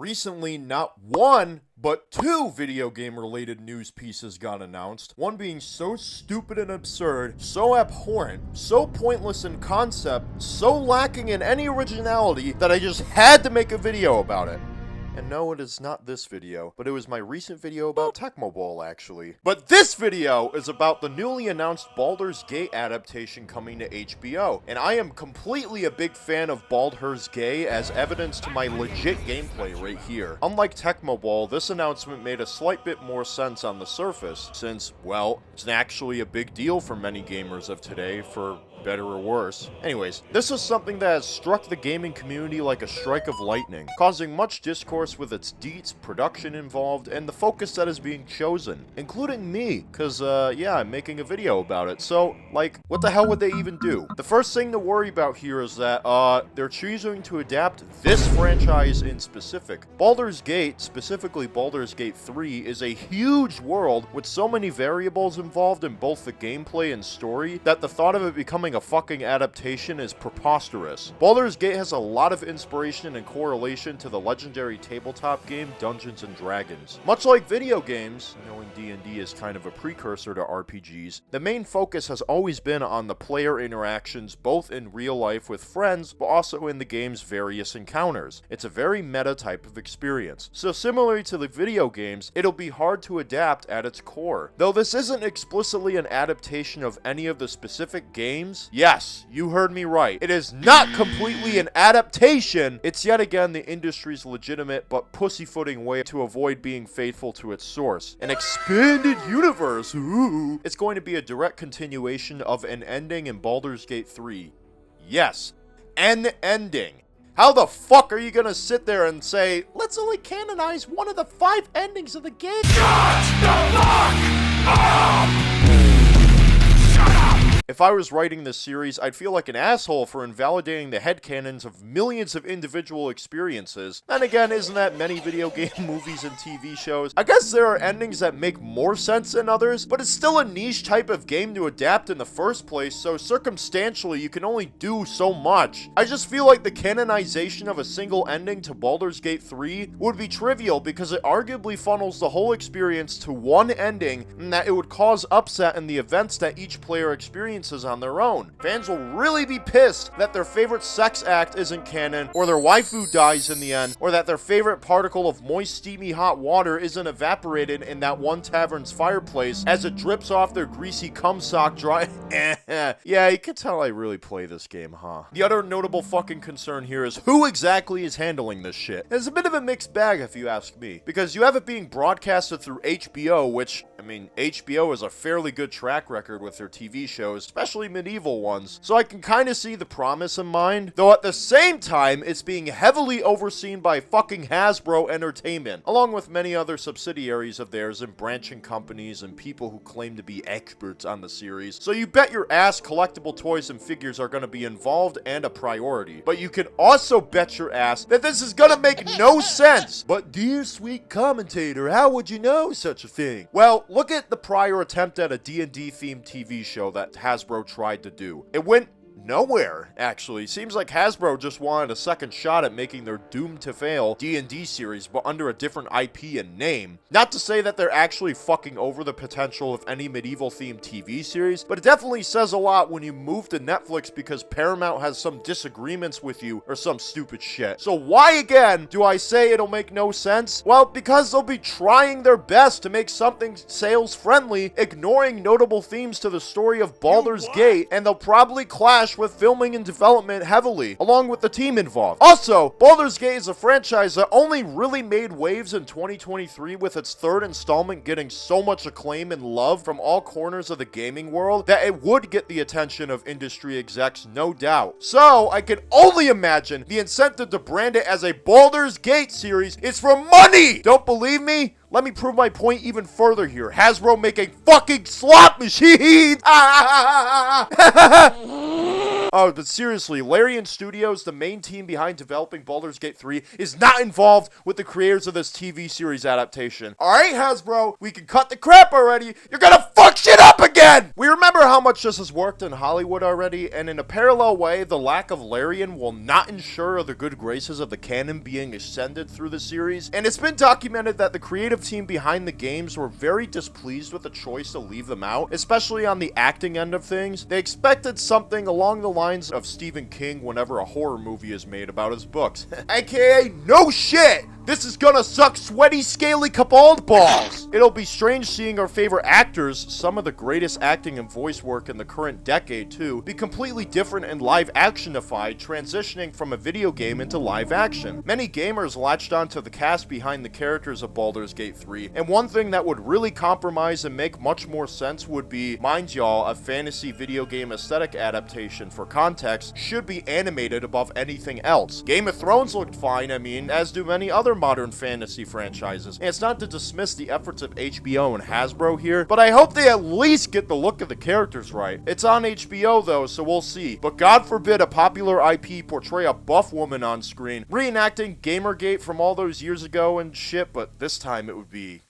Recently, not one, but two video game related news pieces got announced, one being so stupid and absurd, so abhorrent, so pointless in concept, so lacking in any originality that I just had to make a video about it. And no, it is not this video, but it was my recent video about Tecmo Bowl, actually. But this video is about the newly announced Baldur's Gate adaptation coming to HBO, and I am completely a big fan of Baldur's Gate, as evidence to my legit gameplay right here. Unlike Tecmo Bowl, this announcement made a slight bit more sense on the surface, since, well, it's actually a big deal for many gamers of today, for better or worse. Anyways, this is something that has struck the gaming community like a strike of lightning, causing much discourse with its deets, production involved, and the focus that is being chosen, including me, cause yeah, I'm making a video about it. So, like, what the hell would they even do? The first thing to worry about here is that, they're choosing to adapt this franchise in specific. Baldur's Gate, specifically Baldur's Gate 3, is a huge world with so many variables involved in both the gameplay and story that the thought of it becoming a fucking adaptation is preposterous. Baldur's Gate has a lot of inspiration and correlation to the legendary tabletop game Dungeons & Dragons. Much like video games, knowing D&D is kind of a precursor to RPGs, the main focus has always been on the player interactions both in real life with friends, but also in the game's various encounters. It's a very meta type of experience. So similarly to the video games, it'll be hard to adapt at its core. Though this isn't explicitly an adaptation of any of the specific games, yes, you heard me right. It is not completely an adaptation. It's yet again the industry's legitimate but pussyfooting way to avoid being faithful to its source. An expanded universe. Ooh. It's going to be a direct continuation of an ending in Baldur's Gate 3. Yes, an ending. How the fuck are you gonna sit there and say, let's only canonize one of the 5 endings of the game? Shut the fuck up! If I was writing this series, I'd feel like an asshole for invalidating the headcanons of millions of individual experiences. Then again, isn't that many video game movies and TV shows? I guess there are endings that make more sense than others, but it's still a niche type of game to adapt in the first place, so circumstantially you can only do so much. I just feel like the canonization of a single ending to Baldur's Gate 3 would be trivial because it arguably funnels the whole experience to one ending, and that it would cause upset in the events that each player experiences on their own. Fans will really be pissed that their favorite sex act isn't canon, or their waifu dies in the end, or that their favorite particle of moist, steamy hot water isn't evaporated in that one tavern's fireplace as it drips off their greasy cum sock dry. Yeah, you can tell I really play this game, huh? The other notable fucking concern here is who exactly is handling this shit. It's a bit of a mixed bag if you ask me, because you have it being broadcasted through HBO, which, I mean, HBO has a fairly good track record with their TV shows, especially medieval ones, so I can kind of see the promise in mind, though at the same time, it's being heavily overseen by fucking Hasbro Entertainment, along with many other subsidiaries of theirs and branching companies and people who claim to be experts on the series, so you bet your ass collectible toys and figures are going to be involved and a priority. But you can also bet your ass that this is going to make no sense. But dear sweet commentator, how would you know such a thing? Well, look at the prior attempt at a D&D themed TV show that Hasbro tried to do. It went nowhere, actually. Seems like Hasbro just wanted a second shot at making their doomed to fail D&D series, but under a different IP and name. Not to say that they're actually fucking over the potential of any medieval-themed TV series, but it definitely says a lot when you move to Netflix because Paramount has some disagreements with you or some stupid shit. So why again do I say it'll make no sense? Well, because they'll be trying their best to make something sales-friendly, ignoring notable themes to the story of Baldur's Gate, and they'll probably clash with filming and development heavily, along with the team involved. Also, Baldur's Gate is a franchise that only really made waves in 2023 with its third installment getting so much acclaim and love from all corners of the gaming world that it would get the attention of industry execs, no doubt. So, I can only imagine the incentive to brand it as a Baldur's Gate series is for money! Don't believe me? Let me prove my point even further here. Hasbro making fucking slot machines! Oh, but seriously, Larian Studios, the main team behind developing Baldur's Gate 3, is not involved with the creators of this TV series adaptation. Alright, Hasbro, we can cut the crap already. You're gonna fuck shit up again! We remember how much this has worked in Hollywood already, and in a parallel way, the lack of Larian will not ensure the good graces of the canon being extended through the series, and it's been documented that the creative team behind the games were very displeased with the choice to leave them out, especially on the acting end of things. They expected something along the lines of Stephen King whenever a horror movie is made about his books. AKA, no shit! This is gonna suck sweaty, scaly cabald balls! It'll be strange seeing our favorite actors, some of the greatest acting and voice work in the current decade too, be completely different and live actionified, transitioning from a video game into live action. Many gamers latched onto the cast behind the characters of Baldur's Gate 3, and one thing that would really compromise and make much more sense would be, mind y'all, a fantasy video game aesthetic adaptation. For context, should be animated above anything else. Game of Thrones looked fine, I mean, as do many other modern fantasy franchises. And it's not to dismiss the efforts of HBO and Hasbro here, but I hope they at least get the look of the characters right. It's on HBO though, so we'll see. But God forbid a popular IP portray a buff woman on screen, reenacting Gamergate from all those years ago and shit, but this time it would be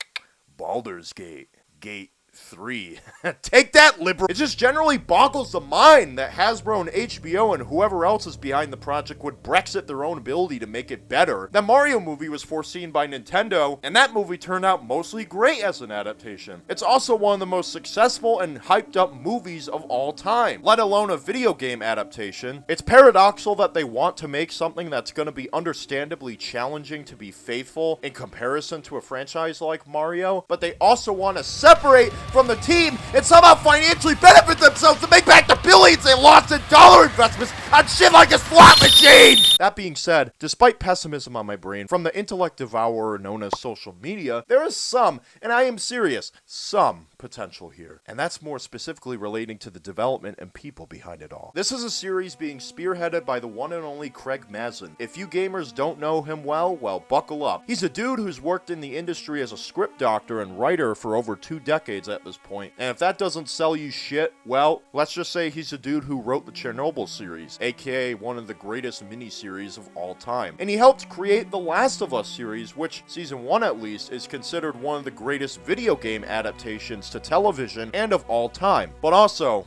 Baldur's Gate. Gate 3. Take that, liberal! It just generally boggles the mind that Hasbro and HBO and whoever else is behind the project would Brexit their own ability to make it better. The Mario movie was foreseen by Nintendo, and that movie turned out mostly great as an adaptation. It's also one of the most successful and hyped up movies of all time, let alone a video game adaptation. It's paradoxical that they want to make something that's going to be understandably challenging to be faithful in comparison to a franchise like Mario, but they also want to separate from the team and somehow financially benefit themselves to make back the billions they lost in dollar investments on shit like a slot machine! That being said, despite pessimism on my brain from the intellect devourer known as social media, there is some, and I am serious, some potential here. And that's more specifically relating to the development and people behind it all. This is a series being spearheaded by the one and only Craig Mazin. If you gamers don't know him well, buckle up. He's a dude who's worked in the industry as a script doctor and writer for over 2 decades at this point. And if that doesn't sell you shit, well, let's just say he's a dude who wrote the Chernobyl series, aka one of the greatest miniseries of all time. And he helped create the Last of Us series, which, season 1 at least, is considered one of the greatest video game adaptations to television and of all time. But also,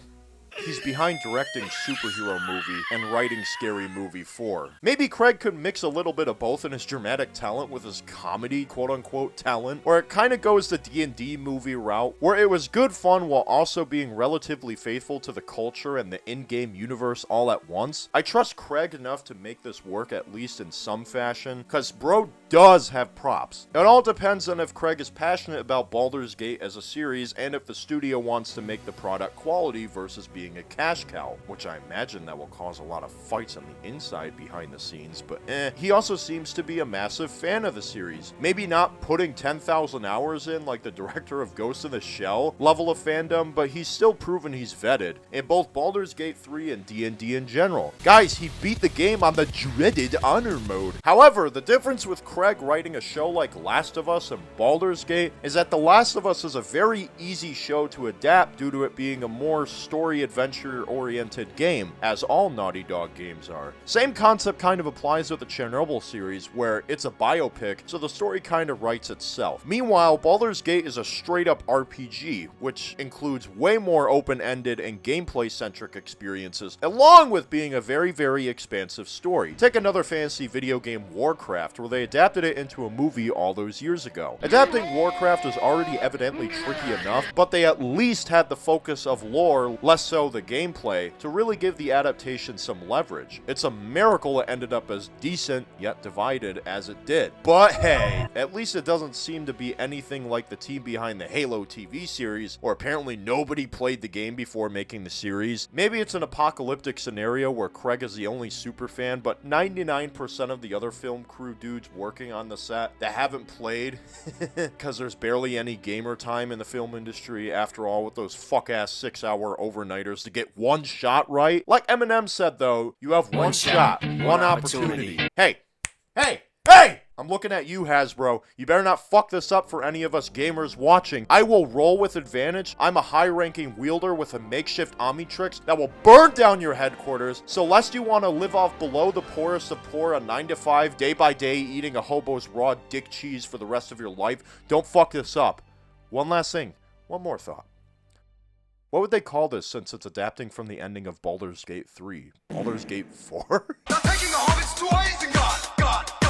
he's behind directing Superhero Movie and writing Scary Movie 4. Maybe Craig could mix a little bit of both in his dramatic talent with his comedy, quote-unquote, talent, where it kind of goes the D&D movie route, where it was good fun while also being relatively faithful to the culture and the in-game universe all at once. I trust Craig enough to make this work at least in some fashion, cause bro does have props. It all depends on if Craig is passionate about Baldur's Gate as a series and if the studio wants to make the product quality versus being a cash cow, which I imagine that will cause a lot of fights on the inside behind the scenes, but He also seems to be a massive fan of the series. Maybe not putting 10,000 hours in like the director of Ghost in the Shell level of fandom, but he's still proven he's vetted in both Baldur's Gate 3 and D&D in general. Guys, he beat the game on the dreaded honor mode. However, the difference with Craig writing a show like Last of Us and Baldur's Gate is that The Last of Us is a very easy show to adapt due to it being a more story adventure-oriented game, as all Naughty Dog games are. Same concept kind of applies with the Chernobyl series, where it's a biopic, so the story kind of writes itself. Meanwhile, Baldur's Gate is a straight-up RPG, which includes way more open-ended and gameplay-centric experiences, along with being a very, very expansive story. Take another fantasy video game, Warcraft, where they adapted it into a movie all those years ago. Adapting Warcraft was already evidently tricky enough, but they at least had the focus of lore, less so the gameplay, to really give the adaptation some leverage. It's a miracle it ended up as decent, yet divided, as it did. But hey, at least it doesn't seem to be anything like the team behind the Halo TV series, or apparently nobody played the game before making the series. Maybe it's an apocalyptic scenario where Craig is the only superfan, but 99% of the other film crew dudes working on the set that haven't played, because there's barely any gamer time in the film industry after all, with those fuck-ass 6-hour overnighters to get one shot right. Like Eminem said though, you have one shot, one opportunity. Hey! I'm looking at you, Hasbro. You better not fuck this up for any of us gamers watching. I will roll with advantage. I'm a high-ranking wielder with a makeshift Omnitrix that will burn down your headquarters. So lest you want to live off below the poorest of poor, a 9-to-5, day-by-day, eating a hobo's raw dick cheese for the rest of your life, don't fuck this up. One last thing. One more thought. What would they call this since it's adapting from the ending of Baldur's Gate 3? Baldur's Gate 4? Not taking the hobbits to Isengard! God!